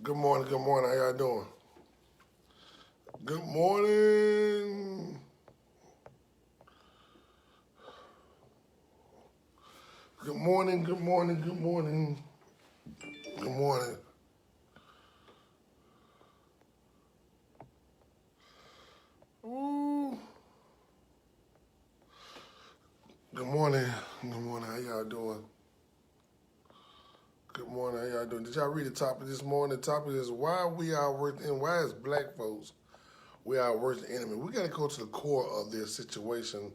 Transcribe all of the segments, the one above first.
Good morning, good morning. How y'all doing? Good morning. Good morning, good morning, good morning. Good morning. Ooh. Good morning. Good morning. How y'all doing? Good morning. How y'all doing? Did y'all read the topic this morning? The topic is why we are worst and why is black folks we are our worst enemy. We gotta go to the core of this situation.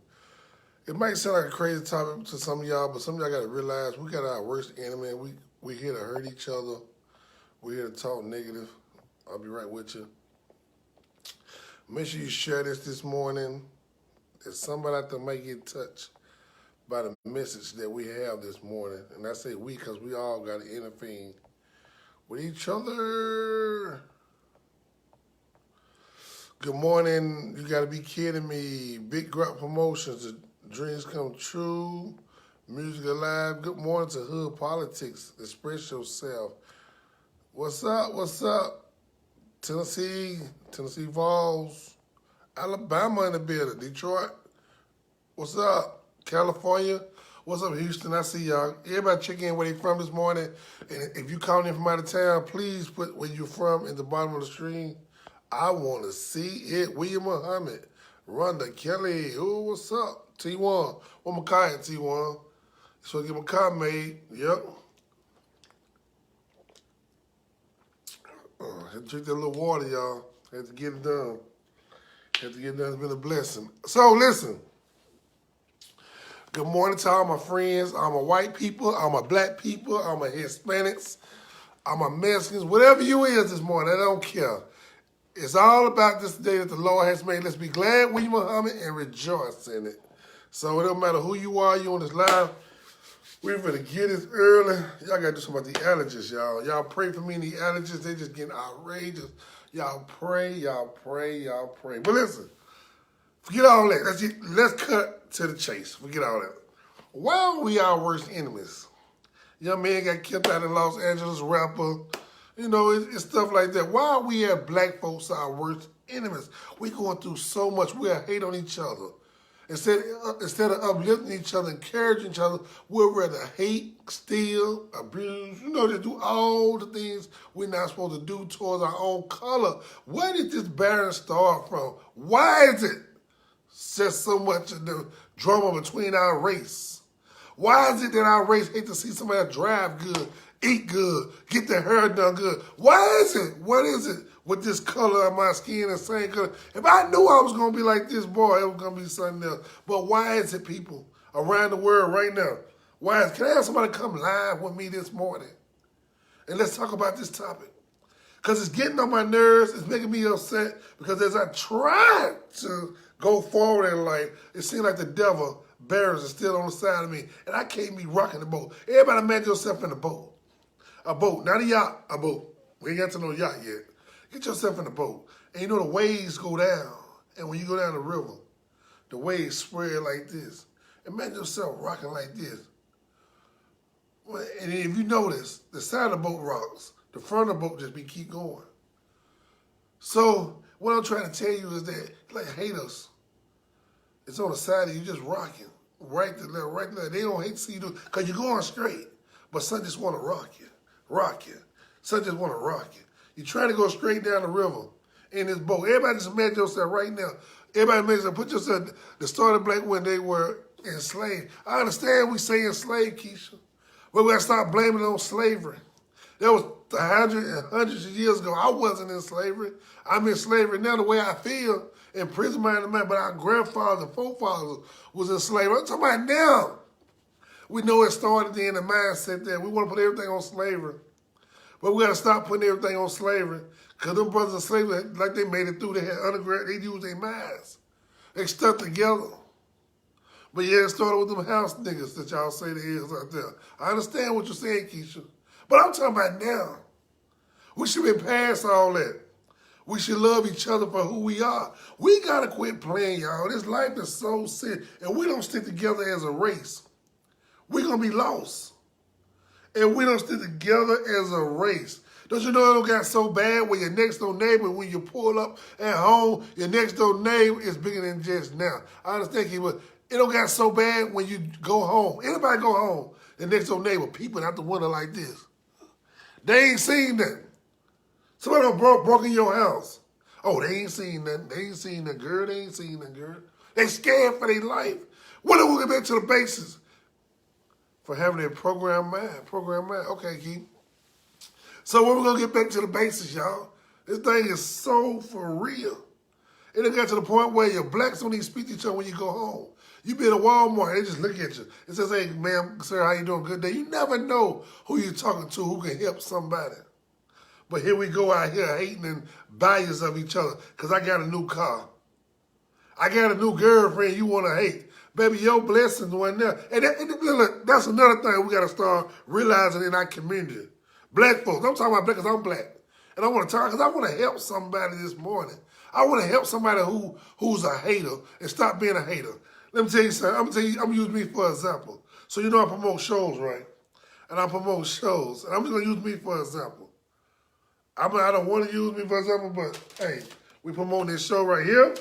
It might sound like a crazy topic to some of y'all, but some of y'all gotta realize we got our worst enemy. We here to hurt each other. We're here to talk negative. I'll be right with you. Make sure you share this morning. There's somebody out there might get touched by the message that we have this morning. And I say we because we all got to intervene with each other. Good morning. You got to be kidding me. Big Grub Promotions. The dreams come true. Music Alive. Good morning to Hood Politics. Express yourself. What's up? What's up? Tennessee Vols, Alabama in the building, Detroit. What's up? California. What's up, Houston? I see y'all. Everybody check in where they from this morning. And if you calling in from out of town, please put where you're from in the bottom of the screen. I want to see it. William Muhammad, Rhonda Kelly. Ooh, what's up? T1. What my car at, T1? So get my car made. Yep. Had to drink that little water, y'all. Had to get it done. Had to get it done. It's been a blessing. So listen. Good morning to all my friends. All my white people, all my black people, all my Hispanics, all my Mexicans, whatever you is this morning, I don't care. It's all about this day that the Lord has made. Let's be glad, William Muhammad, and rejoice in it. So it don't matter who you are, you on this live. We're gonna get it early. Y'all gotta do something about the allergies, y'all. Y'all pray for me and the allergies. They just getting outrageous. Y'all pray, y'all pray, y'all pray. But listen, forget all that. Let's cut to the chase. Forget all that. Why are we our worst enemies? Young man got killed out in Los Angeles, rapper. You know, it's stuff like that. Why are we as black folks our worst enemies? We going through so much. We hate on each other. Instead of uplifting each other, encouraging each other, we'd rather hate, steal, abuse, to do all the things we're not supposed to do towards our own color. Where did this barren start from? Why is it just so much of the drama between our race? Why is it that our race hate to see somebody drive good, eat good, get their hair done good? Why is it? What is it with this color of my skin and same color? If I knew I was going to be like this, boy, it was going to be something else. But why is it, people around the world right now? Can I have somebody come live with me this morning? And let's talk about this topic. Because it's getting on my nerves. It's making me upset. Because as I try to go forward in life, it seems like the devil barriers are still on the side of me. And I can't be rocking the boat. Everybody imagine yourself in a boat. A boat, not a yacht, a boat. We ain't got to no yacht yet. Get yourself in a boat. And the waves go down. And when you go down the river, the waves spread like this. Imagine yourself rocking like this. And if you notice, the side of the boat rocks. The front of the boat just keep going. So what I'm trying to tell you is that, like haters, it's on the side of you just rocking. Right to left, right to left. They don't hate to see you do it because you're going straight. But some just want to rock you. Some just want to rock you. You're trying to go straight down the river in this boat. Everybody just imagine yourself right now. Everybody imagine, put yourself, the start of black when they were enslaved. I understand we say enslaved, Keisha, but we got to stop blaming it on slavery. That was hundreds of years ago. I wasn't in slavery. I'm in slavery now the way I feel. In prison, man, but our grandfathers and forefathers was in slavery. I'm talking about now. We know it started in the mindset that we want to put everything on slavery. But we got to stop putting everything on slavery because them brothers in slavery, like they made it through, they had undergrad, they used their minds. They stuck together. But yeah, it started with them house niggas that y'all say they is out there. I understand what you're saying, Keisha. But I'm talking about now. We should be past all that. We should love each other for who we are. We got to quit playing, y'all. This life is so sick. And we don't stick together as a race. We're going to be lost. And we don't stick together as a race. Don't you know it don't got so bad when your next door neighbor, when you pull up at home, your next door neighbor is bigger than just now. I understand, but it don't got so bad when you go home. Anybody go home, the next door neighbor peeping out the window like this. They ain't seen nothing. Somebody done broke in your house. Oh, they ain't seen nothing. They ain't seen nothing, girl. They ain't seen nothing, girl. They scared for their life. When do we get back to the basis? For having a programmed mind. Programmed mind. Okay, Keith. So when we're going to get back to the basics, y'all, this thing is so for real. It done got to the point where your blacks don't even speak to each other when you go home. You be at a Walmart, they just look at you. It says, hey, ma'am, sir, how you doing? Good day. You never know who you're talking to, who can help somebody. But here we go out here hating and bias of each other because I got a new car. I got a new girlfriend you want to hate. Baby, your blessings wasn't there. And that's another thing we got to start realizing in our community. Black folks, I'm talking about black because I'm black. And I want to talk because I want to help somebody this morning. I want to help somebody who's a hater and stop being a hater. Let me tell you something. I'm going to use me for example. So you know I promote shows, right? And I promote shows. And I'm just going to use me for example. I don't want to use me for example, but hey, we promoting this show right here.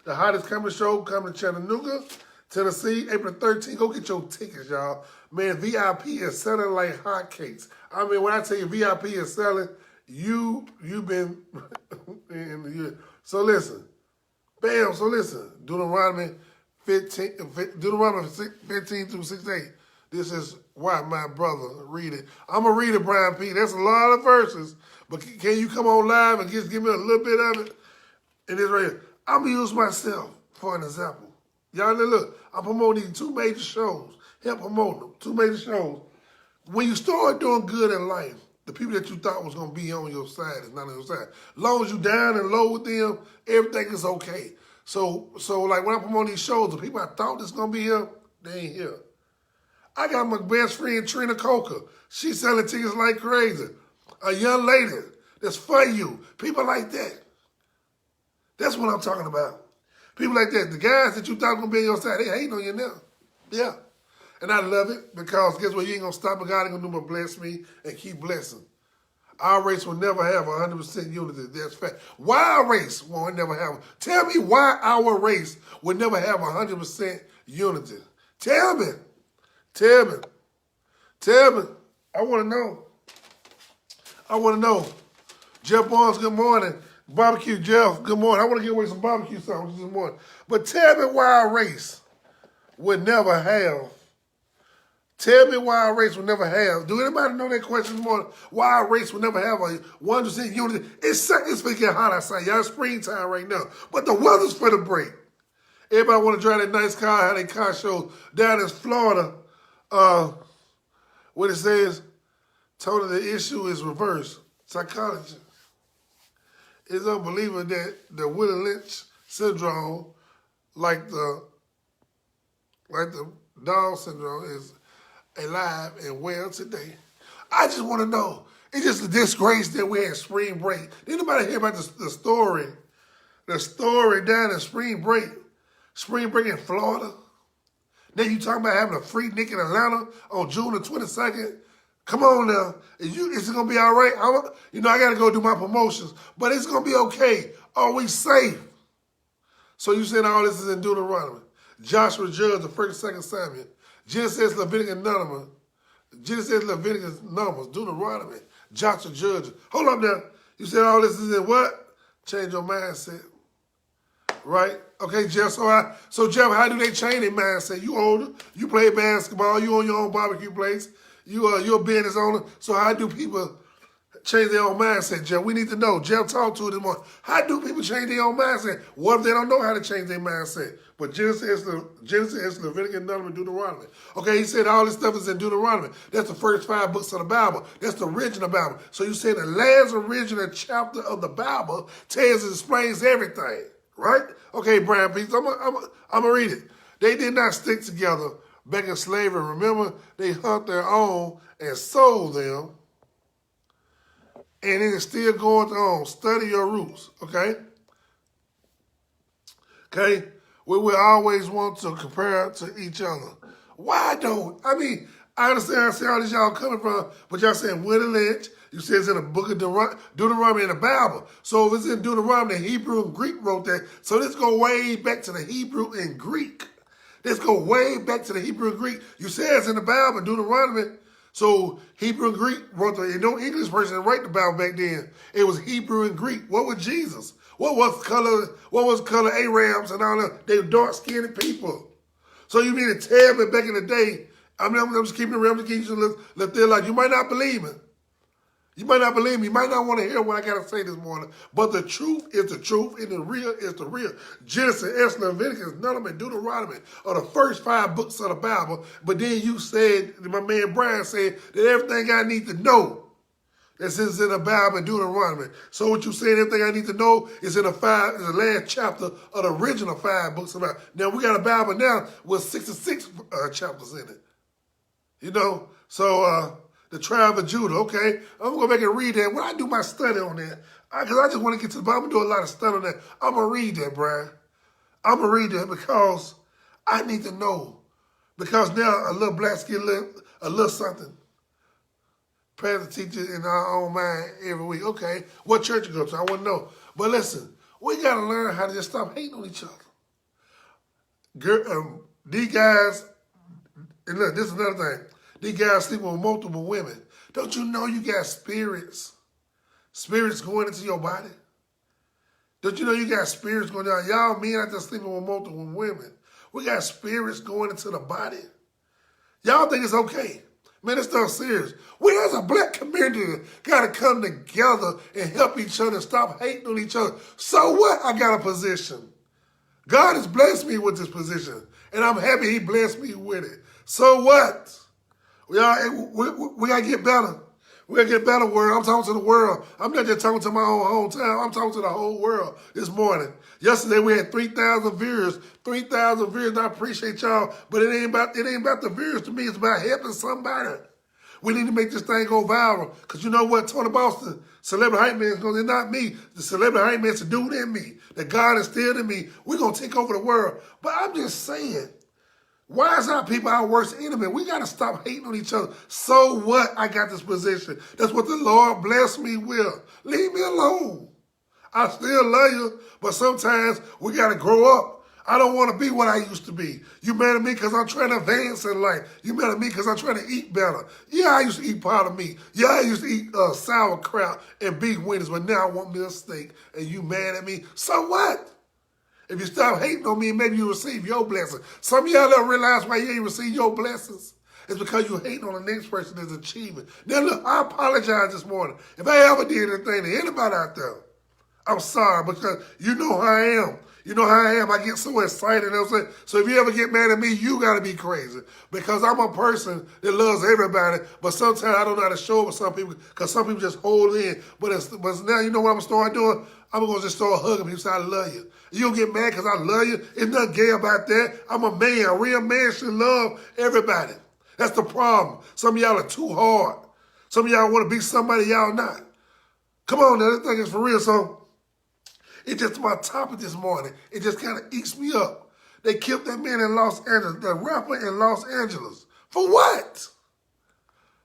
The hottest comedy show coming to Chattanooga, Tennessee, April 13th. Go get your tickets, y'all. Man, VIP is selling like hotcakes. I mean, when I tell you VIP is selling, you've been in the year. So listen, bam, so listen, Deuteronomy 15 through 68. This is why my brother read it. I'm going to read it, Brian P. That's a lot of verses, but can you come on live and just give me a little bit of it? And it's right here. I'm going to use myself for an example. Y'all look, I'm promoting these two major shows. Help promote them, two major shows. When you start doing good in life, the people that you thought was going to be on your side is not on your side. As long as you down and low with them, everything is okay. So like when I promote these shows, the people I thought was going to be here, they ain't here. I got my best friend, Trina Coker. She's selling tickets like crazy. A young lady that's for you. People like that. That's what I'm talking about. People like that. The guys that you thought were going to be on your side, they hating on you now. Yeah. And I love it because guess what? You ain't going to stop, but God ain't going to do but bless me and keep blessing. Our race will never have 100% unity. That's fact. Why our race will never have? Tell me why our race will never have 100% unity. Tell me. Tell me. Tell me. I want to know. I want to know. Jeff Barnes, good morning. Barbecue Jeff, good morning. I want to give away some barbecue songs this morning. But tell me why our race would never have. Tell me why our race would never have. Do anybody know that question this morning? Why our race would never have a 100% unity? It's getting hot outside. Y'all springtime right now. But the weather's for the break. Everybody want to drive that nice car, have their car show down in Florida. What it says, told the issue is reverse. Psychology. It's unbelievable that the Willie Lynch syndrome, like the Down syndrome, is alive and well today. I just want to know. It's just a disgrace that we had spring break. Did anybody hear about the story? The story down in spring break in Florida. Then you talking about having a free Nick in Atlanta on June the 22nd. Come on now. Is it going to be all right? I got to go do my promotions, but it's going to be okay. Are we safe? So you said all this is in Deuteronomy. Joshua judged the 1st and 2nd Samuel. Genesis, Leviticus, Numbers. Genesis, Leviticus, Numbers, Deuteronomy. Joshua judged. Hold up now. You said all this is in what? Change your mindset. Right? Okay, Jeff. So Jeff, how do they change their mindset? You older. You play basketball. You own your own barbecue place. You're a business owner. So how do people change their own mindset, Jeff? We need to know. Jeff talked to it this morning. How do people change their own mindset? What if they don't know how to change their mindset? But Genesis, Leviticus, Numbers, Deuteronomy. Okay, he said all this stuff is in Deuteronomy. That's the first 5 books of the Bible. That's the original Bible. So you say the last original chapter of the Bible tells and explains everything, right? Okay, Brian P. So I'm gonna read it. They did not stick together back in slavery. Remember, they hunt their own and sold them. And it is still going on. Study your roots, okay? Okay? We will always want to compare to each other. Why don't? I understand how see all this y'all coming from, but y'all saying Willie Lynch. You say it's in the book of Deuteronomy in the Bible. So if it's in Deuteronomy, the Hebrew and Greek wrote that. So let's go way back to the Hebrew and Greek. Let's go way back to the Hebrew and Greek. You say it's in the Bible, Deuteronomy. So Hebrew and Greek wrote the, no English person didn't write the Bible back then. It was Hebrew and Greek. What was Jesus? What was color Arabs and all that? They were dark-skinned people. So you mean to tell me back in the day, I'm just keeping it real, I'm just keeping you a little like you might not believe me. You might not believe me. You might not want to hear what I got to say this morning. But the truth is the truth, and the real is the real. Genesis, Exodus, Leviticus, Numbers, Deuteronomy are the first 5 books of the Bible. But then you said, my man Brian said, that everything I need to know that's in the Bible and Deuteronomy. So what you saying, everything I need to know is in the last chapter of the original 5 books of the Bible. Now, we got a Bible now with 66 chapters in it. You know? So, the tribe of Judah, okay? I'm going to go back and read that. When I do my study on that, because I just want to get to the Bible, I'm going to do a lot of study on that. I'm going to read that, Brian. I'm going to read that because I need to know. Because now a little black skin, a little something. Pastor teacher in our own mind every week. Okay, what church you go to? I want to know. But listen, we got to learn how to just stop hating on each other. These guys, and look, this is another thing. These guys sleeping with multiple women. Don't you know you got spirits? Spirits going into your body? Don't you know you got spirits going down? Y'all men out there sleeping with multiple women. We got spirits going into the body. Y'all think it's okay. Man, it's not serious. We as a black community got to come together and help each other and stop hating on each other. So what? I got a position. God has blessed me with this position, and I'm happy he blessed me with it. So what? We got to get better. We got to get better, world. I'm talking to the world. I'm not just talking to my own hometown. I'm talking to the whole world this morning. Yesterday, we had 3,000 viewers. 3,000 viewers, and I appreciate y'all, but it ain't about the viewers to me. It's about helping somebody. We need to make this thing go viral. Because you know what? Tony Boston, Celebrity Hype Man, is going to, not me. The Celebrity Hype Man is a dude in me. That God instilled in me. We're going to take over the world. But I'm just saying, why is our people our worst enemy? We got to stop hating on each other. So what? I got this position. That's what the Lord blessed me with. Leave me alone. I still love you, but sometimes we got to grow up. I don't want to be what I used to be. You mad at me because I'm trying to advance in life. You mad at me because I'm trying to eat better. Yeah, I used to eat powdered meat. Yeah, I used to eat sauerkraut and beef wings, but now I want me a steak, and you mad at me? So what? If you stop hating on me, maybe you receive your blessing. Some of y'all don't realize why you ain't receive your blessings. It's because you hating on the next person that's achieving. Now look, I apologize this morning. If I ever did anything to anybody out there, I'm sorry, because you know how I am. You know how I am. I get so excited. You know what I'm saying? So if you ever get mad at me, you got to be crazy. Because I'm a person that loves everybody, but sometimes I don't know how to show it with some people because some people just hold in. But now you know what I'm going to start doing? I'm going to just start hugging people and say, I love you. You don't get mad because I love you. It's nothing gay about that. I'm a man. A real man should love everybody. That's the problem. Some of y'all are too hard. Some of y'all want to be somebody y'all not. Come on now, this thing is for real. So it's just my topic this morning. It just kind of eats me up. They killed that man in Los Angeles, that rapper in Los Angeles. For what?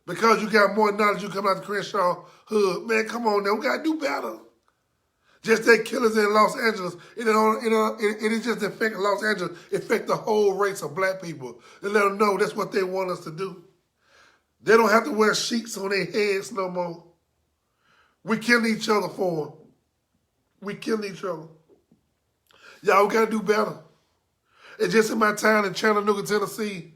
Because you got more knowledge, you come out the Crenshaw hood. Man, come on now, we got to do better. Just that killers in Los Angeles, it just affect Los Angeles, affect the whole race of black people. They let them know that's what they want us to do. They don't have to wear sheets on their heads no more. We killing each other for them. We killing each other. Y'all got to do better. It's just in my town in Chattanooga, Tennessee.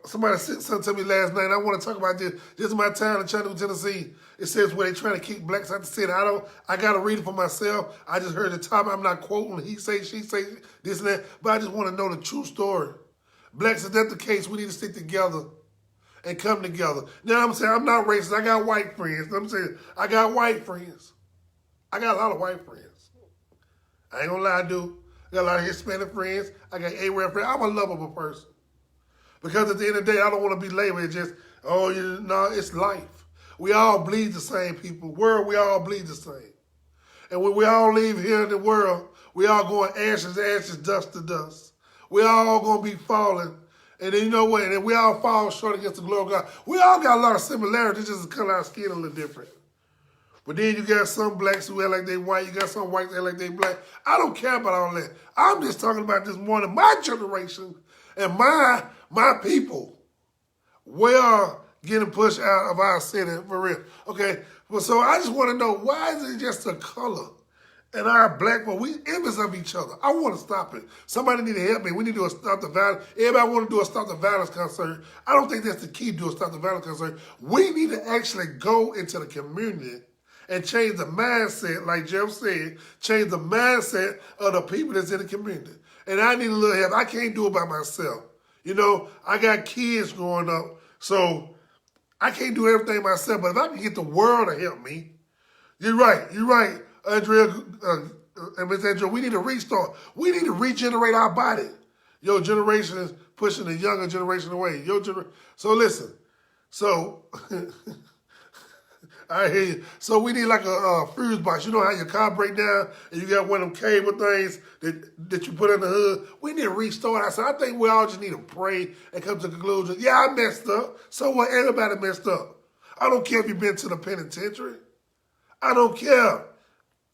Somebody sent something to me last night. I want to talk about this. This is my town in Chattanooga, Tennessee. It says where they trying to kick blacks out the city. I got to read it for myself. I just heard the topic. I'm not quoting. He say, she say, this and that. But I just want to know the true story. Blacks, if that's the case, we need to stick together and come together. Now I'm saying I'm not racist. I got white friends. I'm saying I got white friends. I got a lot of white friends. I ain't gonna lie, I do. I got a lot of Hispanic friends. I got Arab friends. I'm a lovable person. Because at the end of the day, I don't want to be labeled just, oh, no, it's life. We all bleed the same, people. World, we all bleed the same. And when we all leave here in the world, we all going ashes to ashes, dust to dust. We all going to be falling And then you know what? And then we all fall short against the glory of God. We all got a lot of similarities, just the color of our skin a little different. But then you got some blacks who act like they white. You got some whites who act like they black. I don't care about all that. I'm just talking about this morning, my generation and my people. We are getting pushed out of our city for real. Okay, well, so I just want to know, why is it just a color? And our black folk, we envious of each other. I want to stop it. Somebody need to help me. We need to do a Stop the Violence. Everybody want to do a Stop the Violence concert. I don't think that's the key to do a Stop the Violence concert. We need to actually go into the community and change the mindset, like Jeff said, change the mindset of the people that's in the community. And I need a little help. I can't do it by myself. You know, I got kids growing up, so I can't do everything myself. But if I can get the world to help me, you're right, Andrea and Miss Andrea, we need to restart. We need to regenerate our body. Your generation is pushing the younger generation away. So listen, so I hear you. So we need like a fuse box. You know how your car break down and you got one of them cable things that you put in the hood? We need to restart. I think we all just need to pray and come to the conclusion, yeah, I messed up. So what? Everybody messed up. I don't care if you've been to the penitentiary. I don't care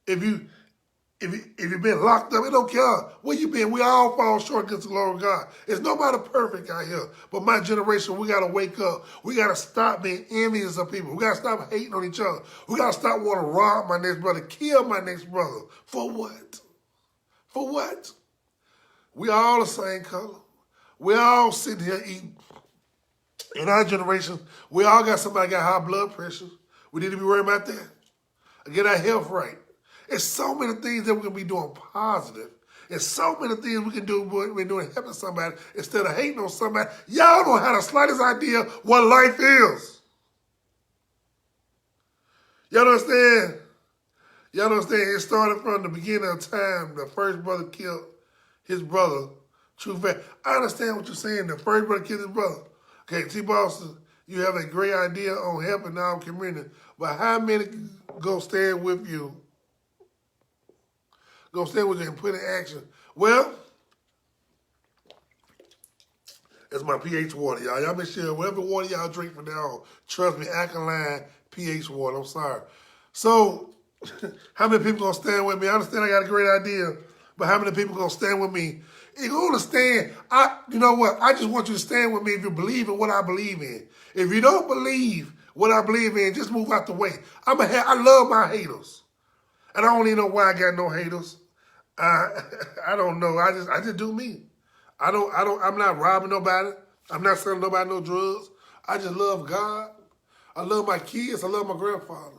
if you've been locked up. It don't care where you been. We all fall short against the glory of God. There's nobody perfect out here. But my generation, we got to wake up. We got to stop being envious of people. We got to stop hating on each other. We got to stop wanting to rob my next brother, kill my next brother. For what? For what? We all the same color. We all sitting here eating. In our generation, we all got somebody got high blood pressure. We need to be worried about that. Get our health right. There's so many things that we can be doing positive. There's so many things we can do when we're doing helping somebody instead of hating on somebody. Y'all don't have the slightest idea what life is. Y'all understand? Y'all understand? It started from the beginning of time. The first brother killed his brother. True fact. I understand what you're saying. The first brother killed his brother. Okay, T-Boston, you have a great idea on helping our community. But how many go stand with you? Go stand with you and put in action. Well, it's my pH water, y'all. Y'all make sure whatever water y'all drink from now on, trust me, alkaline pH water. I'm sorry. So, how many people gonna stand with me? I understand I got a great idea, but how many people gonna stand with me? You're gonna stand. You know what? I just want you to stand with me if you believe in what I believe in. If you don't believe what I believe in, just move out the way. I love my haters. And I don't even know why I got no haters. I don't know. I just do me. I'm not robbing nobody. I'm not selling nobody no drugs. I just love God. I love my kids. I love my grandfather.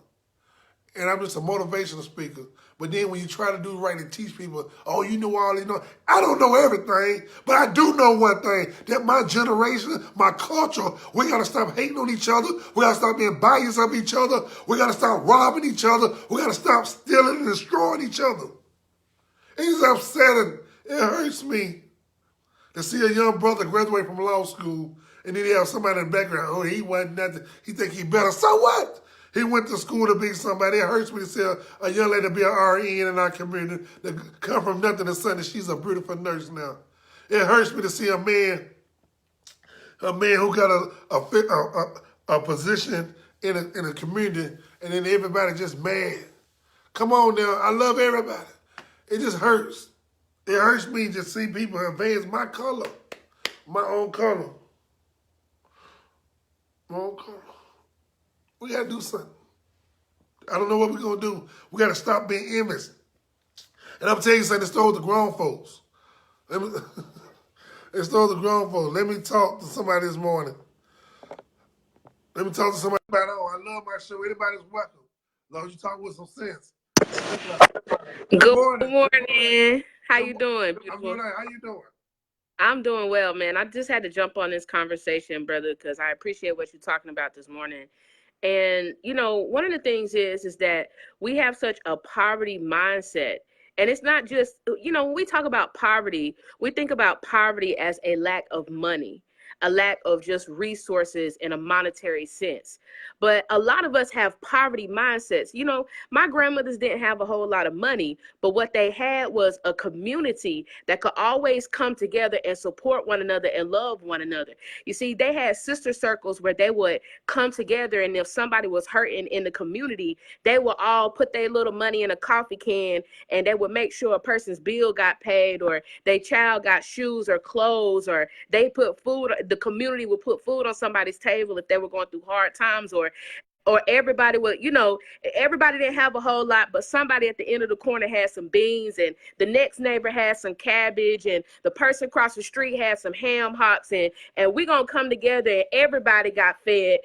And I'm just a motivational speaker. But then when you try to do right and teach people, oh, you know all you know. I don't know everything, but I do know one thing, that my generation, my culture, we got to stop hating on each other. We got to stop being biased of each other. We got to stop robbing each other. We got to stop stealing and destroying each other. It's upsetting. It hurts me to see a young brother graduate from law school and then you have somebody in the background, oh, he wasn't nothing. He think he better. So what? He went to school to be somebody. It hurts me to see a young lady be an RN in our community that come from nothing to something. She's a beautiful nurse now. It hurts me to see a man who got a position in a community, and then everybody just mad. Come on now, I love everybody. It just hurts. It hurts me to see people advance my color, my own color. My own color. We got to do something. I don't know what we're going to do. We got to stop being envious. And I'm telling you something, it starts with the grown folks. It starts with the grown folks. Let me talk to somebody this morning. Let me talk to somebody about, oh, I love my show. Anybody's welcome. As long as you talk with some sense. Good morning. How you doing, beautiful? I'm good. How you doing? I'm doing well, man. I just had to jump on this conversation, brother, because I appreciate what you're talking about this morning. And, you know, one of the things is that we have such a poverty mindset. And it's not just, you know, when we talk about poverty, we think about poverty as a lack of money. a lack of just resources in a monetary sense. But a lot of us have poverty mindsets. You know, my grandmothers didn't have a whole lot of money, but what they had was a community that could always come together and support one another and love one another. You see, they had sister circles where they would come together, and if somebody was hurting in the community, they would all put their little money in a coffee can, and they would make sure a person's bill got paid, or their child got shoes or clothes, or they put food, the community would put food on somebody's table if they were going through hard times, or everybody would, you know, everybody didn't have a whole lot, but somebody at the end of the corner had some beans, and the next neighbor had some cabbage, and the person across the street had some ham hocks, and we're going to come together, and everybody got fed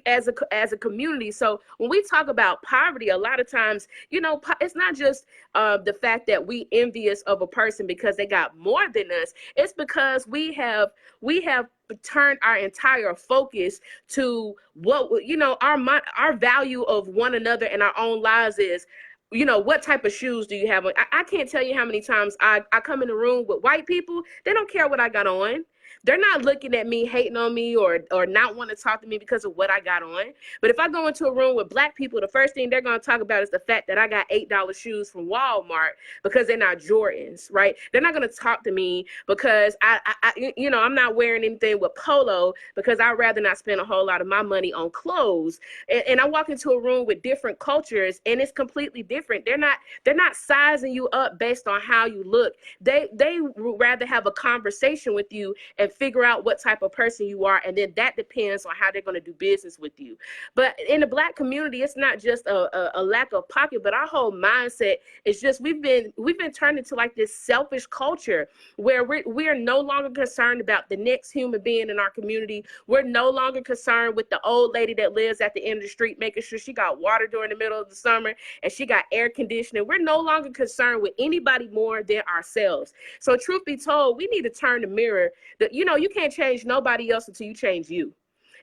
as a community. So when we talk about poverty, a lot of times, you know, it's not just the fact that we envious of a person because they got more than us. It's because we have turned our entire focus to what, you know, our value of one another and our own lives is, you know, what type of shoes do you have on? I can't tell you how many times I come in the room with white people. They don't care what I got on. They're not looking at me, hating on me, or not want to talk to me because of what I got on. But if I go into a room with black people, the first thing they're going to talk about is the fact that I got $8 shoes from Walmart because they're not Jordans, right? They're not going to talk to me because you know, I'm not wearing anything with Polo because I'd rather not spend a whole lot of my money on clothes. And I walk into a room with different cultures, and it's completely different. They're not sizing you up based on how you look. They would rather have a conversation with you and figure out what type of person you are, and then that depends on how they're going to do business with you. But in the black community, it's not just a lack of pocket, but our whole mindset is just we've been turned into like this selfish culture where we are no longer concerned about the next human being in our community. We're no longer concerned with the old lady that lives at the end of the street, making sure she got water during the middle of the summer and she got air conditioning. We're no longer concerned with anybody more than ourselves. So truth be told, we need to turn the mirror. You know, you can't change nobody else until you change you.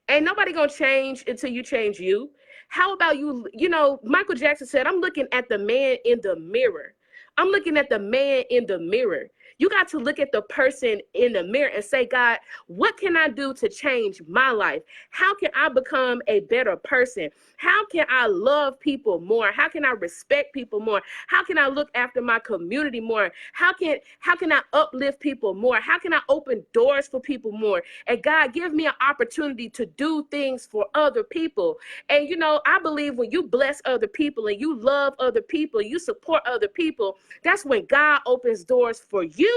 Ain't nobody gonna change until you change you. How about you? You know, Michael Jackson said, I'm looking at the man in the mirror. I'm looking at the man in the mirror. You got to look at the person in the mirror and say, God, what can I do to change my life? How can I become a better person? How can I love people more? How can I respect people more? How can I look after my community more? How can I uplift people more? How can I open doors for people more? And God, give me an opportunity to do things for other people. And, you know, I believe when you bless other people and you love other people, you support other people, that's when God opens doors for you.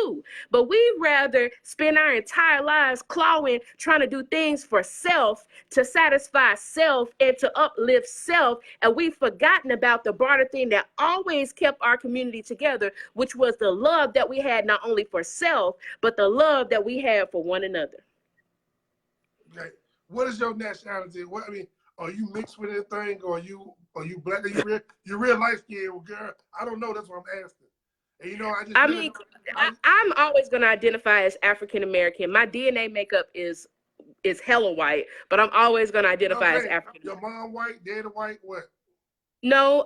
But we'd rather spend our entire lives clawing, trying to do things for self, to satisfy self and to uplift self. And we've forgotten about the broader thing that always kept our community together, which was the love that we had not only for self, but the love that we had for one another. Okay. What is your nationality? What, I mean, are you mixed with anything, or are you black? Are you real light skinned, girl? I don't know. That's what I'm asking. And you know, I'm always going to identify as African American. My DNA makeup is hella white, but I'm always going to identify as African. Your mom white, daddy white, what? No,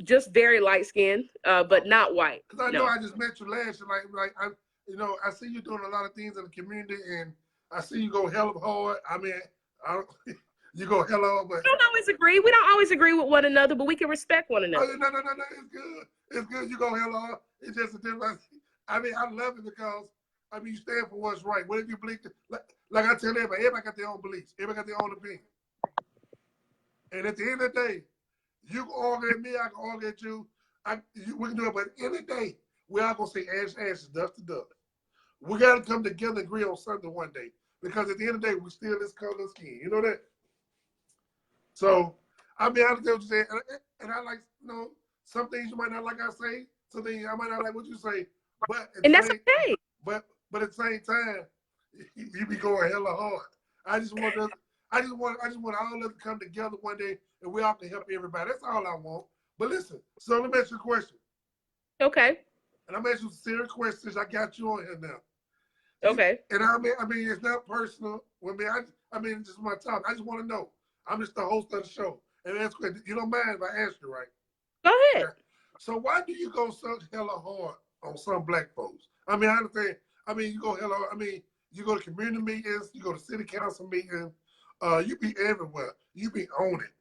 just very light skinned, but not white. Because I know I just met you last year. I see you doing a lot of things in the community, and I see you go hella hard. I mean, you go hella hard, but we don't always agree. We don't always agree with one another, but we can respect one another. Oh, no, it's good. It's good. You go hella hard. It's just a difference. I mean, I love it because, I mean, you stand for what's right. What if you believe, like I tell everybody got their own beliefs. Everybody got their own opinion. And at the end of the day, you can argue at me, I can argue at you. We can do it, but at the end of the day, we are going to say ash, ashes, dust to dust. We got to come together and agree on something one day. Because at the end of the day, we're still this color of skin. You know that? So, I mean, I understand what you're saying. And I like, you know, some things you might not like I say. Some things I might not like what you say. But that's okay. But at the same time, you be going hella hard. I just want all of us to come together one day and we all can help everybody. That's all I want. But listen, so let me ask you a question. Okay. And I'm asking you some serious questions. I got you on here now. Okay. And I mean, it's not personal with me. I mean, it's just my topic. I just want to know. I'm just the host of the show. And that's good. You don't mind if I ask you, right? Go ahead. Okay. So why do you go so hella hard on some black folks? I mean, I understand. I mean, you go hella hard. I mean, You go to community meetings, you go to city council meetings, you be everywhere. You be on it.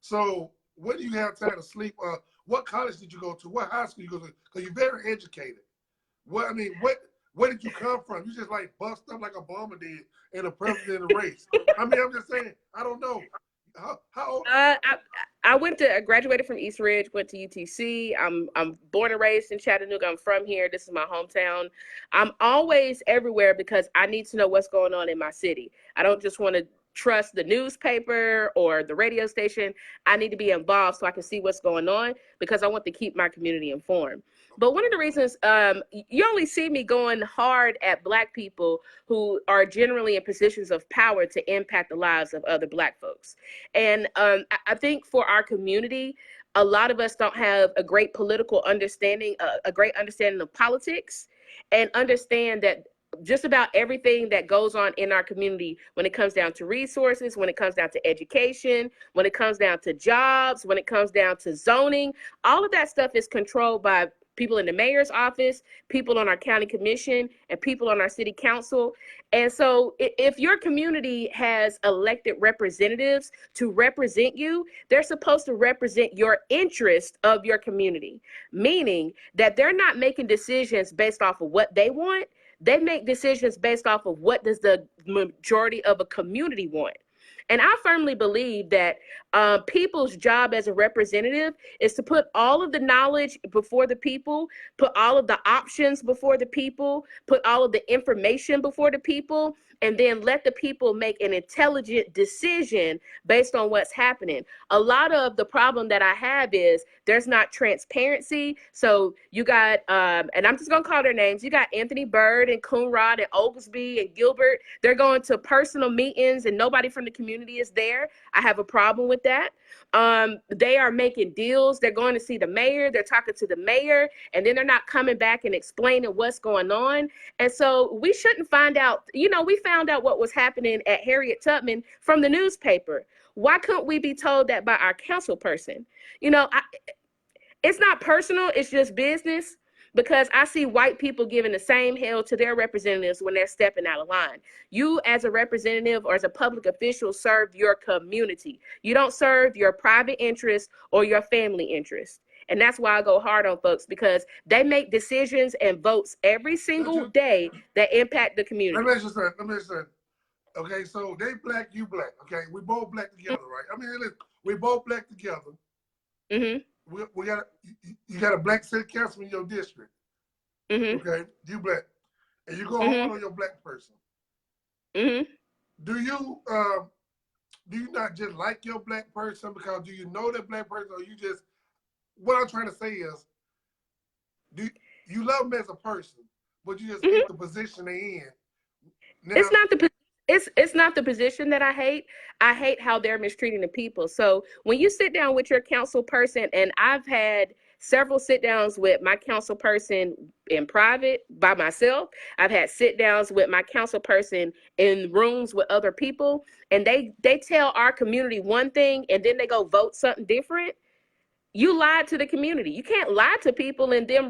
So when do you have time to sleep? What college did you go to? What high school you go to? Because you're very educated. Where did you come from? You just like bust up like Obama did in a presidential race. I mean, I'm just saying, I don't know. How old? I graduated from East Ridge, went to UTC. I'm born and raised in Chattanooga. I'm from here. This is my hometown. I'm always everywhere because I need to know what's going on in my city. I don't just want to trust the newspaper or the radio station. I need to be involved so I can see what's going on because I want to keep my community informed. But one of the reasons you only see me going hard at Black people who are generally in positions of power to impact the lives of other Black folks. And I think for our community, a lot of us don't have a great political understanding, a great understanding of politics, and understand that just about everything that goes on in our community, when it comes down to resources, when it comes down to education, when it comes down to jobs, when it comes down to zoning, all of that stuff is controlled by people in the mayor's office, people on our county commission, and people on our city council. And so if your community has elected representatives to represent you, they're supposed to represent your interest of your community, meaning that they're not making decisions based off of what they want. They make decisions based off of what does the majority of a community want. And I firmly believe that people's job as a representative is to put all of the knowledge before the people, put all of the options before the people, put all of the information before the people, and then let the people make an intelligent decision based on what's happening. A lot of the problem that I have is there's not transparency. So you got, and I'm just going to call their names. You got Anthony Byrd and Coonrod and Oglesby and Gilbert. They're going to personal meetings and nobody from the community is there. I have a problem with that. They are making deals. They're going to see the mayor. They're talking to the mayor, and then they're not coming back and explaining what's going on. And so we shouldn't find out, we found out what was happening at Harriet Tubman from the newspaper. Why couldn't we be told that by our council person? It's not personal, it's just business, because I see white people giving the same hell to their representatives when they're stepping out of line. You as a representative or as a public official serve your community. You don't serve your private interest or your family interest. And that's why I go hard on folks, because they make decisions and votes every single day that impact the community. Let me ask you. Okay, so they Black, you Black. Okay, we both Black together, right? I mean, listen, we both Black together. Mm-hmm. We got you got a Black city council in your district. Mm-hmm. Okay, you Black, and you go hard on your Black person. Mm-hmm. Do you not just like your Black person because do you know that Black person, or you just? What I'm trying to say is, do you love them as a person, but you just hate the position they're in? Now, it's not the position that I hate. I hate how they're mistreating the people. So when you sit down with your council person, and I've had several sit downs with my council person in private by myself. I've had sit downs with my council person in rooms with other people, and they tell our community one thing and then they go vote something different. You lied to the community. You can't lie to people and them.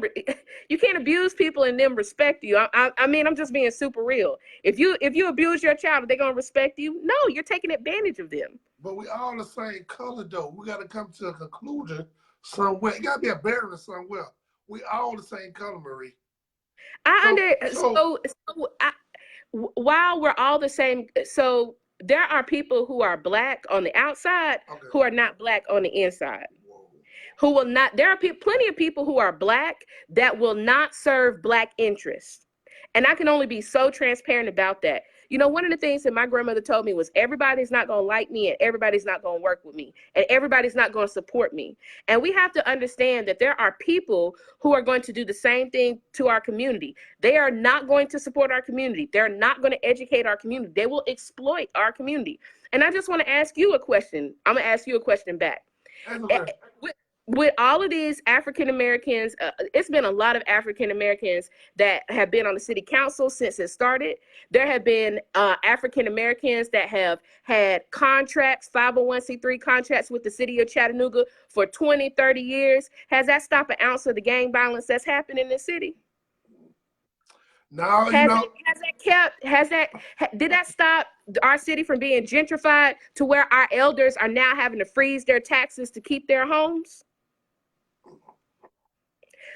You can't abuse people and them respect you. I mean, I'm just being super real. If you abuse your child, are they gonna respect you? No, you're taking advantage of them. But we all the same color, though. We got to come to a conclusion somewhere. It got to be a barrier somewhere. We all the same color, Marie. While we're all the same, so there are people who are Black on the outside who are not Black on the inside. Who will not, there are plenty of people who are Black that will not serve Black interests. And I can only be so transparent about that. One of the things that my grandmother told me was everybody's not going to like me and everybody's not going to work with me and everybody's not going to support me. And we have to understand that there are people who are going to do the same thing to our community. They are not going to support our community. They're not going to educate our community. They will exploit our community. And I just want to ask you a question. I'm going to ask you a question back. With all of these African Americans, it's been a lot of African Americans that have been on the city council since it started. There have been African Americans that have had contracts, 501c3 contracts with the city of Chattanooga for 20, 30 years. Has that stopped an ounce of the gang violence that's happened in the city? Now, you know, Did that stop our city from being gentrified to where our elders are now having to freeze their taxes to keep their homes?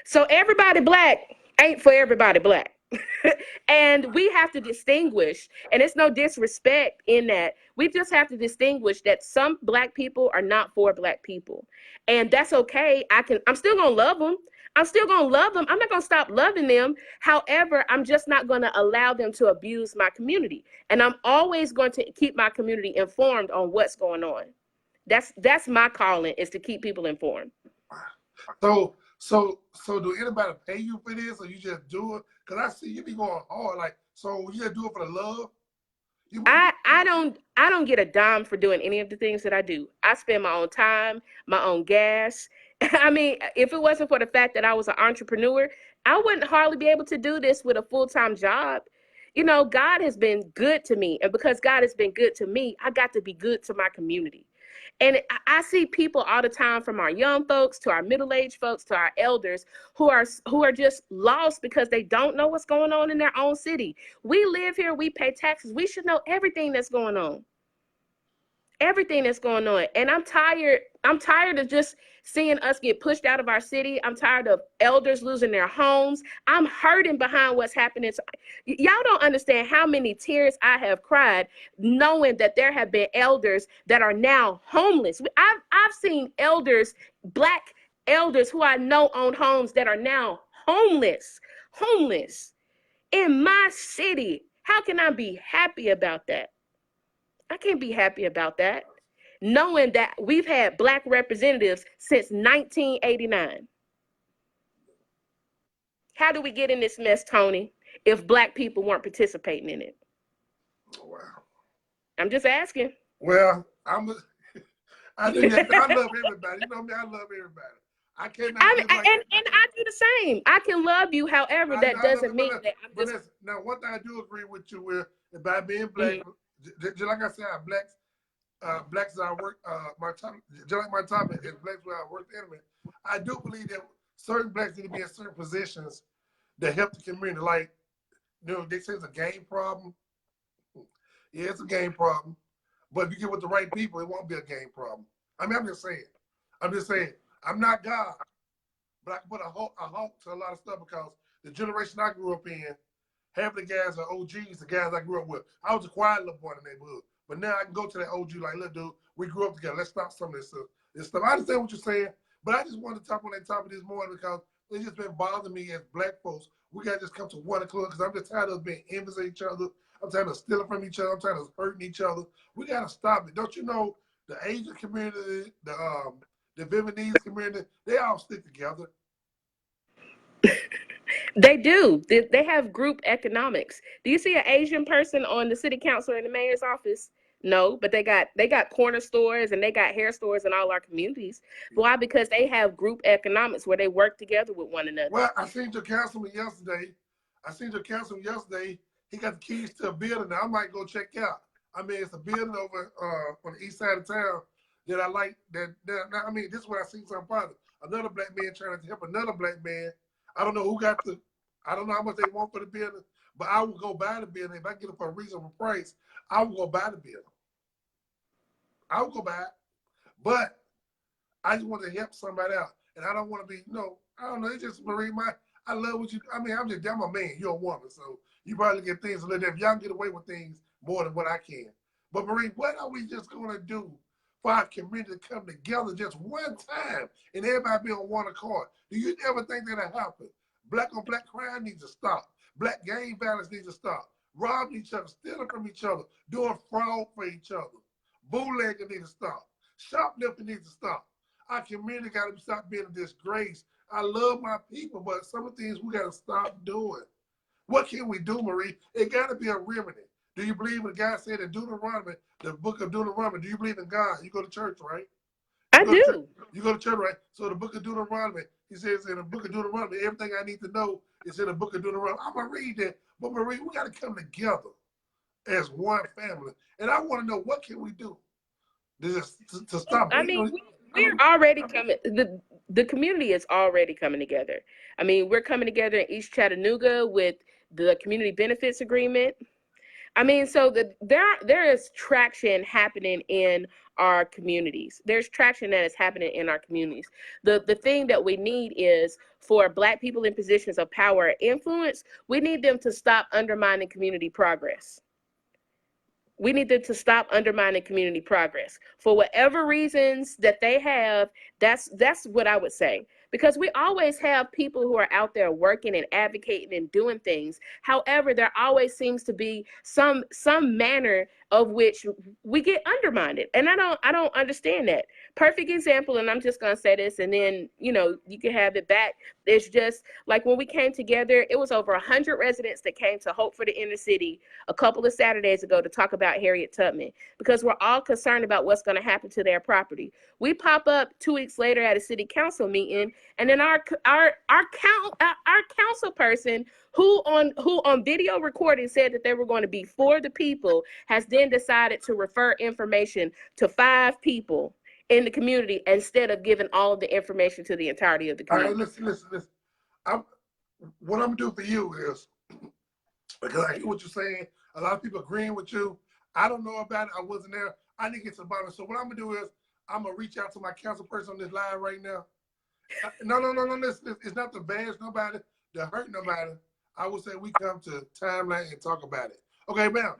So everybody black ain't for everybody black. And we have to distinguish, and it's no disrespect in that. We just have to distinguish that some black people are not for black people. And that's okay. I'm still gonna love them. I'm still gonna love them. I'm not gonna stop loving them. However, I'm just not gonna allow them to abuse my community. And I'm always going to keep my community informed on what's going on. That's my calling, is to keep people informed. So do anybody pay you for this, or you just do it? Cause I see you be going hard, like, so you just do it for the love. I don't get a dime for doing any of the things that I do. I spend my own time, my own gas. I mean, if it wasn't for the fact that I was an entrepreneur, I wouldn't hardly be able to do this with a full-time job. You know, God has been good to me, and because God has been good to me, I got to be good to my community. And I see people all the time, from our young folks to our middle-aged folks to our elders, who are just lost because they don't know what's going on in their own city. We live here, we pay taxes. We should know everything that's going on. Everything that's going on. And I'm tired of just seeing us get pushed out of our city. I'm tired of elders losing their homes. I'm hurting behind what's happening. Y'all don't understand how many tears I have cried knowing that there have been elders that are now homeless. I've seen elders, black elders who I know own homes, that are now homeless in my city. How can I be happy about that? I can't be happy about that, knowing that we've had black representatives since 1989. How do we get in this mess, Tony, if black people weren't participating in it? Wow. I'm just asking. Well, I love everybody. You know me, I love everybody. I cannot. And I do the same. I can love you, however, that doesn't mean that I'm just. Now, one thing I do agree with you with, by being black, just like I said, blacks is our work. My topic, just like my topic is blacks where I work enemy. I do believe that certain blacks need to be in certain positions that help the community. Like, you know, they say it's a game problem. Yeah, it's a game problem. But if you get with the right people, it won't be a game problem. I mean, I'm just saying. I'm not God, but I can put a halt to a lot of stuff, because the generation I grew up in, half the guys are OGs, the guys I grew up with. I was a quiet little boy in the neighborhood. But now I can go to that OG like, look, dude, we grew up together. Let's stop some of this stuff. I understand what you're saying, but I just wanted to talk on that topic this morning because it's just been bothering me as black folks. We got to just come to one club, because I'm just tired of being envious of each other. I'm tired of stealing from each other. I'm tired of hurting each other. We got to stop it. Don't you know the Asian community, the Vietnamese community, they all stick together. They do. They have group economics. Do you see an Asian person on the city council or in the mayor's office? No, but they got corner stores and they got hair stores in all our communities. Why? Because they have group economics where they work together with one another. Well, I seen your councilman yesterday. He got the keys to a building that I might go check out. I mean, it's a building over on the east side of town that I like. I mean, this is what I seen some positive. Another black man trying to help another black man. I don't know how much they want for the building, but I will go buy the building. If I get it for a reasonable price, I will go buy the building. I will go buy it. But I just want to help somebody out. And I don't want to be, I don't know, it's just, Marie, I love what you, I mean, I'm a man, you're a woman, so you probably get things a little different. Y'all get away with things more than what I can. But Marie, what are we just going to do for our community to come together just one time and everybody be on one accord? Do you ever think that'll happen? Black on black crime needs to stop. Black gang violence needs to stop. Robbing each other, stealing from each other, doing fraud for each other. Bootlegging needs to stop. Shoplifting needs to stop. Our community got to stop being a disgrace. I love my people, but some of the things we got to stop doing. What can we do, Marie? It got to be a remedy. Do you believe what God said in Deuteronomy, the book of Deuteronomy? Do you believe in God? You go to church, right? I do. You go to church, right? So the book of Deuteronomy, he says in the book of Deuteronomy, everything I need to know is in the book of Deuteronomy. I'm going to read that. But Marie, we got to come together as one family. And I want to know, what can we do to stop it? I mean, we're already coming. The community is already coming together. I mean, we're coming together in East Chattanooga with the community benefits agreement. I mean, so there is traction happening in our communities. There's traction that is happening in our communities. The thing that we need is for Black people in positions of power and influence, we need them to stop undermining community progress. We need them to stop undermining community progress for whatever reasons that they have. That's what I would say, because we always have people who are out there working and advocating and doing things. However, there always seems to be some manner of which we get undermined, and I don't understand that. Perfect example, and I'm just gonna say this, and then you can have it back. It's just like when we came together, it was over 100 residents that came to Hope for the Inner City a couple of Saturdays ago to talk about Harriet Tubman, because we're all concerned about what's going to happen to their property. We pop up 2 weeks later at a city council meeting, and then our council person who on video recording said that they were going to be for the people has then decided to refer information to 5 people in the community instead of giving all of the information to the entirety of the community. All right, listen. What I'm gonna do for you is, because I hear what you're saying, a lot of people agreeing with you. I don't know about it. I wasn't there. I didn't get to the bottom. So what I'm gonna do is I'm gonna reach out to my council person on this line right now. No. Listen, it's not to bash nobody, to hurt nobody. I would say we come to timeline and talk about it. Okay, ma'am.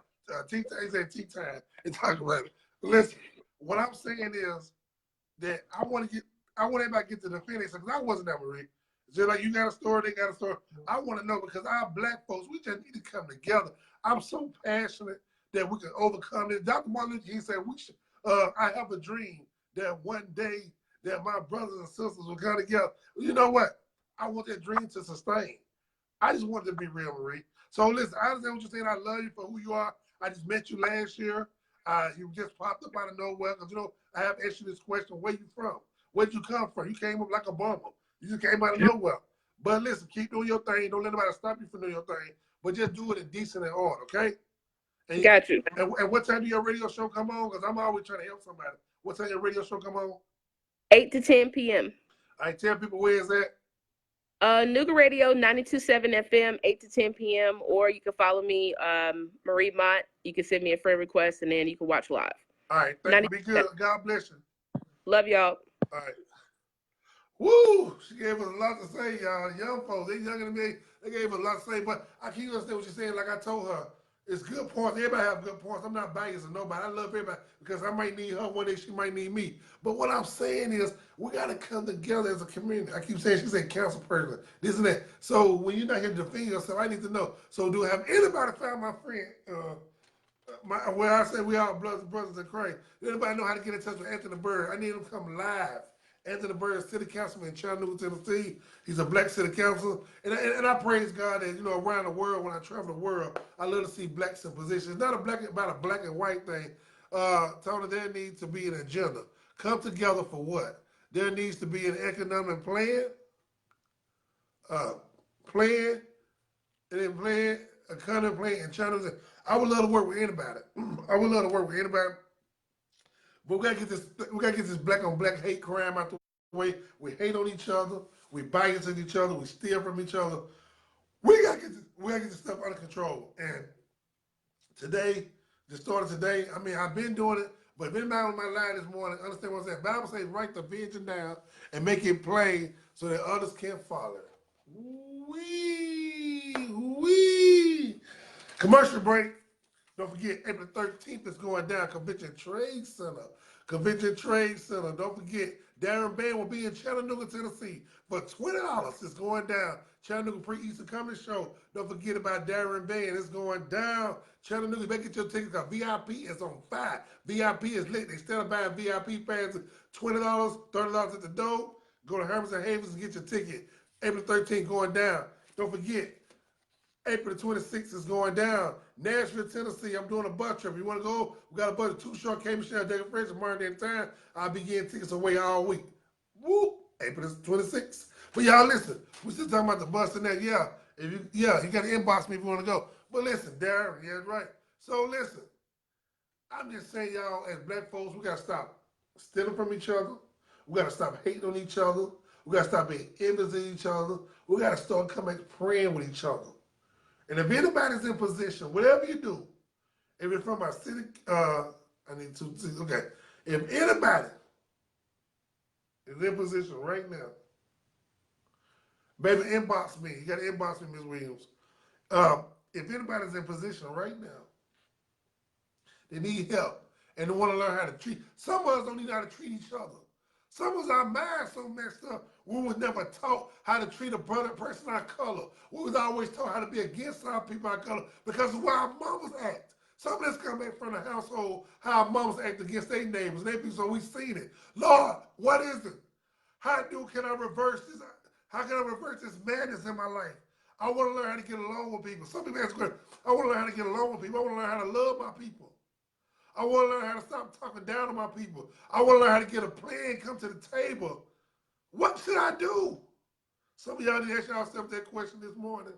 Tea time and talk about it. Listen, what I'm saying is that I want everybody to get to the finish, because I wasn't there, Marie. Just like you got a story, they got a story. I want to know, because our Black folks, we just need to come together. I'm so passionate that we can overcome this. Dr. Martin Luther King said, I have a dream that one day that my brothers and sisters will come together. You know what? I want that dream to sustain. I just want it to be real, Marie. So listen, I understand what you're saying. I love you for who you are. I just met you last year. You just popped up out of nowhere. Because, I have asked you this question: where you from? Where'd you come from? You came up like a bomber. You just came out of nowhere. But listen, keep doing your thing. Don't let anybody stop you from doing your thing. But just do it in decent and order, okay? And, got you. And what time do your radio show come on? Because I'm always trying to help somebody. What time your radio show come on? 8 to 10 p.m. I tell people where is that? Nuga Radio 92.7 FM, 8 to 10 p.m. Or you can follow me, Marie Mott. You can send me a friend request, and then you can watch live. All right. Thank you. Be good. God bless you. Love y'all. All right. Woo! She gave us a lot to say, y'all. Young folks, they younger than me. They gave us a lot to say, but I can't understand what she's saying. Like I told her, it's good points. Everybody have good points. I'm not biased to nobody. I love everybody, because I might need her one day. She might need me. But what I'm saying is, we got to come together as a community. I keep saying, she said council person, this and that. So when you're not here to defend yourself, I need to know. So do have anybody found my friend, where I say we all brothers in Christ? Does anybody know how to get in touch with Anthony Bird? I need him to come live. Anthony Bird, city councilman in Chattanooga, Tennessee. He's a Black city councilor. And I praise God that, around the world, when I travel the world, I love to see Blacks in position. It's not about a black and white thing. Tony, there needs to be an agenda. Come together for what? There needs to be an economic plan, a economic plan in Chattanooga. I would love to work with anybody. But we gotta get this black on black hate crime out the way. We hate on each other. We bias at each other. We steal from each other. We gotta get this stuff under control. And today, just started today. I mean, I've been doing it, but if anybody on my line this morning, understand what I'm saying. Bible says, write the vision down and make it plain so that others can follow it. Wee. Commercial break. Don't forget, April 13th is going down, Convention Trade Center. Don't forget, Darren Band will be in Chattanooga, Tennessee for $20. It's going down. Chattanooga Pre-Easter Comedy Show. Don't forget about Darren Band. It's going down. Chattanooga, you better get your tickets out. VIP is on fire. VIP is lit. Instead of buying VIP fans $20, $30 at the door, go to Hermes and Havens and get your ticket. April 13th going down. Don't forget, April 26th is going down. Nashville, Tennessee, I'm doing a bus trip. You want to go? We got a bunch of Too Short, K. Michelle, David French, and Martin in time. I'll be getting tickets away all week. Woo! April 26th. But y'all listen, we're still talking about the bus and that. Yeah, you got to inbox me if you want to go. But listen, Darren, yeah, right. So listen, I'm just saying, y'all, as Black folks, we got to stop stealing from each other. We got to stop hating on each other. We got to stop being envious of each other. We got to start coming praying with each other. And if anybody's in position, whatever you do, if it's from our city, I need to see, okay. If anybody is in position right now, baby, inbox me. You got to inbox me, Ms. Williams. If anybody's in position right now, they need help and they want to learn how to treat. Some of us don't even know how to treat each other. Some of us, our minds so messed up, we was never taught how to treat a brother person our color. We was always taught how to be against our people our color because of how our mamas act. Some of us come back from the household, how our mamas act against their neighbors. So we seen it. Lord, what is it? Can I reverse this? How can I reverse this madness in my life? I want to learn how to get along with people. Some people ask questions. I want to learn how to get along with people. I want to learn how to love my people. I want to learn how to stop talking down on my people. I want to learn how to get a plan, come to the table. What should I do? Some of y'all need to ask yourself that question this morning.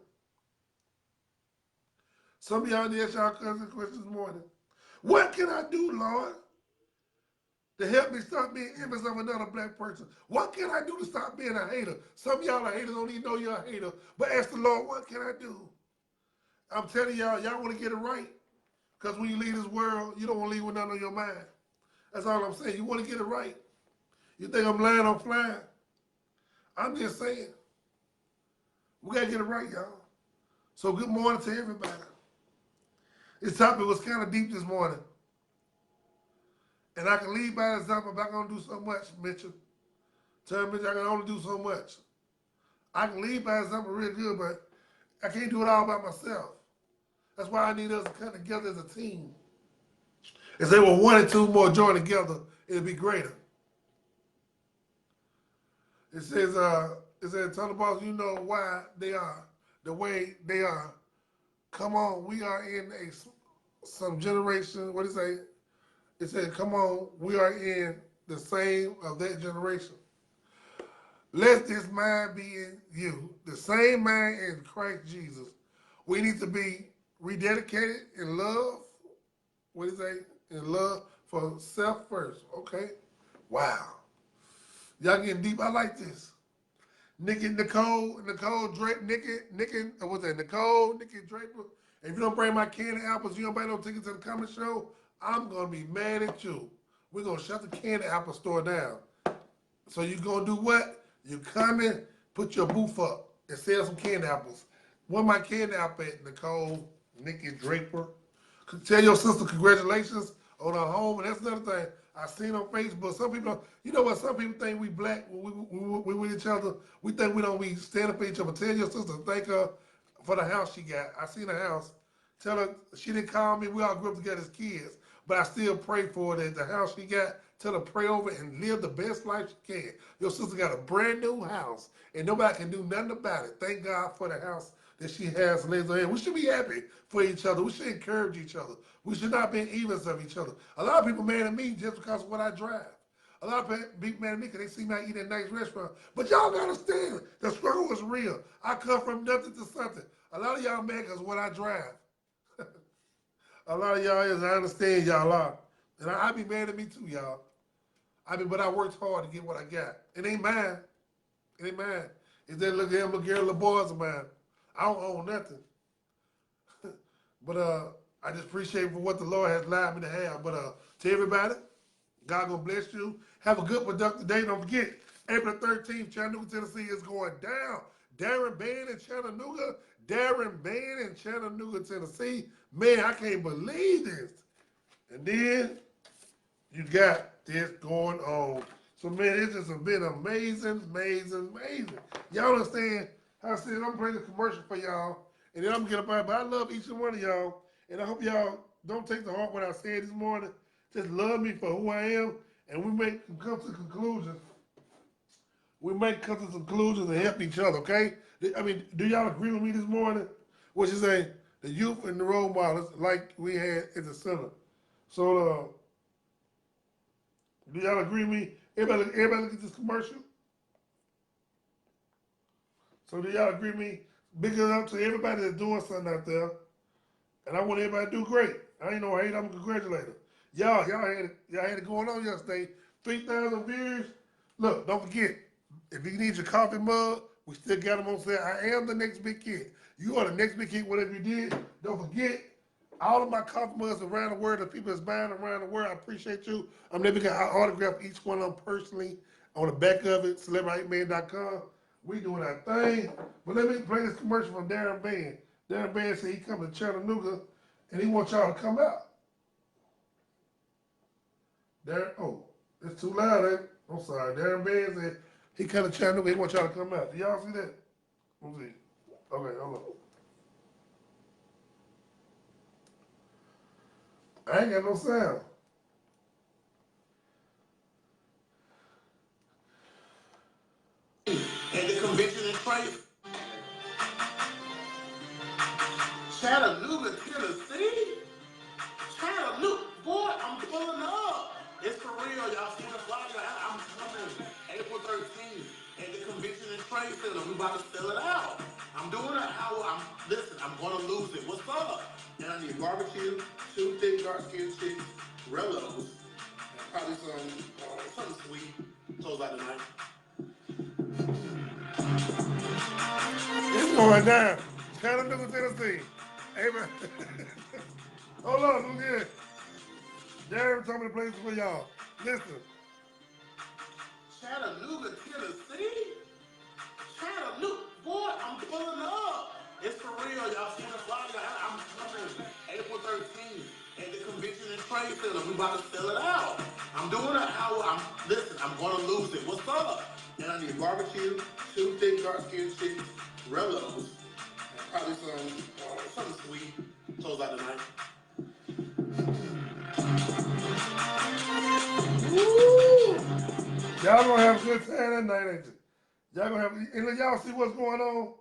Some of y'all need to ask y'all that question this morning. What can I do, Lord, to help me stop being envious of another black person? What can I do to stop being a hater? Some of y'all are haters, don't even know you're a hater. But ask the Lord, what can I do? I'm telling y'all, y'all want to get it right. Because when you leave this world, you don't want to leave with nothing on your mind. That's all I'm saying. You want to get it right. You think I'm lying, I'm flying. I'm just saying. We got to get it right, y'all. So good morning to everybody. This topic was kind of deep this morning. And I can lead by example, but I'm going to do so much, Mitchell. Tell Mitchell I can only do so much. I can lead by example real good, but I can't do it all by myself. That's why I need us to come together as a team. If they were one and two more join together, it'll be greater. It says, tell the boss, you know why they are the way they are. Come on, we are in some generation. What does it say? It said, come on, we are in the same of that generation. Let this mind be in you, the same mind in Christ Jesus. We need to be rededicated in love. What does it say? In love for self first. Okay. Wow. Y'all getting deep. I like this. Nicole Draper, Nicole Draper. If you don't bring my candy apples, you don't buy no tickets to the comedy show, I'm going to be mad at you. We're going to shut the candy apple store down. So you're going to do what? You come in, put your booth up, and sell some candy apples. Where my candy apple at, Nicole, Nikki Draper? Tell your sister congratulations on her home. And that's another thing I seen on Facebook. Some people, you know what? Some people think we black when we with each other. We think we don't be stand up for each other. Tell your sister thank her for the house she got. I seen the house. Tell her she didn't call me. We all grew up together as kids. But I still pray for her that the house she got, tell her pray over it and live the best life she can. Your sister got a brand new house and nobody can do nothing about it. Thank God for the house that she has and lays her in. We should be happy for each other. We should encourage each other. We should not be envious of each other. A lot of people mad at me just because of what I drive. A lot of people mad at me because they see me eat at a nice restaurant. But y'all gotta understand, the struggle is real. I come from nothing to something. A lot of y'all mad because of what I drive. A lot of y'all is, I understand y'all are. And I be mad at me too, y'all. But I worked hard to get what I got. It ain't mine. It ain't mine. It's that little girl, little boys of mine. I don't own nothing. But I just appreciate for what the Lord has allowed me to have. But to everybody, God gonna bless you. Have a good, productive day. Don't forget, April 13th, Chattanooga, Tennessee is going down. Darren Band in Chattanooga. Darren Band in Chattanooga, Tennessee. Man, I can't believe this. And then you got this going on. So, man, it's just been amazing, amazing, amazing. Y'all understand how I said I'm playing a commercial for y'all, and then I'm going to get up out. But I love each and one of y'all, and I hope y'all don't take to heart what I said this morning. Just love me for who I am, and we make come to conclusions. We make come to conclusions and help each other, okay? I mean, do y'all agree with me this morning? What you say? The youth and the role models like we had at the center. So, do y'all agree with me? Everybody look at this commercial? So do y'all agree with me? Big up to everybody that's doing something out there. And I want everybody to do great. I ain't no hate, I'm a congratulator. Y'all had it going on yesterday. 3,000 views. Look, don't forget, if you need your coffee mug, we still got them on sale. I am the next big kid. You are the next big hit, whatever you did. Don't forget, all of my compliments around the world, the people that's buying around the world, I appreciate you. I'm never going to autograph each one of them personally on the back of it, celebrityman.com. We doing our thing. But let me play this commercial from Darren Band. Darren Band said he coming to Chattanooga and he wants y'all to come out. Darren, oh, it's too loud, ain't it? I'm sorry. Darren Band said he coming to Chattanooga, he wants y'all to come out. Do y'all see that? Let's see. Okay, hold on. I ain't got no sound. And the conviction and trace. Chattanooga, Tennessee? Chattanooga, boy, I'm pulling up. It's for real, y'all see the flyer. I'm coming April 13th. And the conviction and trace center. We about to sell it out. I'm doing it how listen, I'm gonna lose it. What's up? And I need barbecue, 2 thick dark-skinned chicks, Rellos, and probably something sweet. Close out tonight. It's going down. Chattanooga, Tennessee. Amen. Hold on, look here. Darren told me to play this for y'all. Listen. Chattanooga, Tennessee? Chattanooga, boy, I'm pulling up. It's for real, y'all see the flyer. I'm coming April 13th. And the conviction and trace center. We about to sell it out. I'm doing it how listen, I'm gonna lose it. What's up? And I need barbecue, 2 thick dark-skinned chicks, Rellos, and probably something sweet. Close out tonight. Woo! Y'all gonna have a good time that night, ain't you? Y'all gonna have, and y'all see what's going on?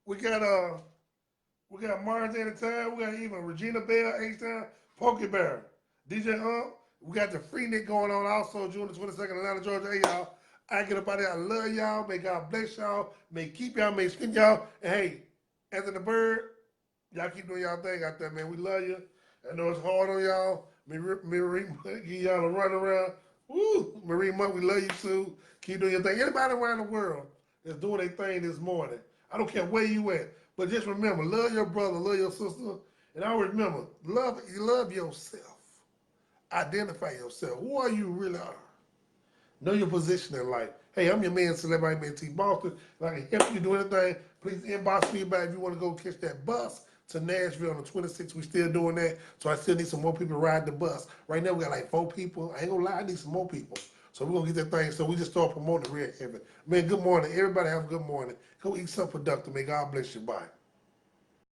We got Mars at a time. We got even Regina Bell, H-Town, Pokey Bear, DJ Hump. We got the Freenet going on also June the 22nd, Atlanta, Georgia. Hey, y'all. I get up out there. I love y'all. May God bless y'all. May keep y'all. May skin y'all. And hey, Anthony the Bird, y'all keep doing y'all thing out there, man. We love you. I know it's hard on y'all. Marie, give y'all a run around. Woo! Marie Monk, we love you too. Keep doing your thing. Anybody around the world that's doing their thing this morning, I don't care where you at, but just remember, love your brother, love your sister, and always remember, love yourself. Identify yourself. Who are you really are? Know your position in life. Hey, I'm your man, Celebrity Man T. Boston. If I can help you do anything, please inbox me about if you want to go catch that bus to Nashville on the 26th. We still doing that. So I still need some more people to ride the bus. Right now we got like 4 people. I ain't gonna lie, I need some more people. So we're gonna get that thing. So we just start promoting real heavy. Man, good morning. Everybody have a good morning. Go eat something productive. May God bless you. Bye.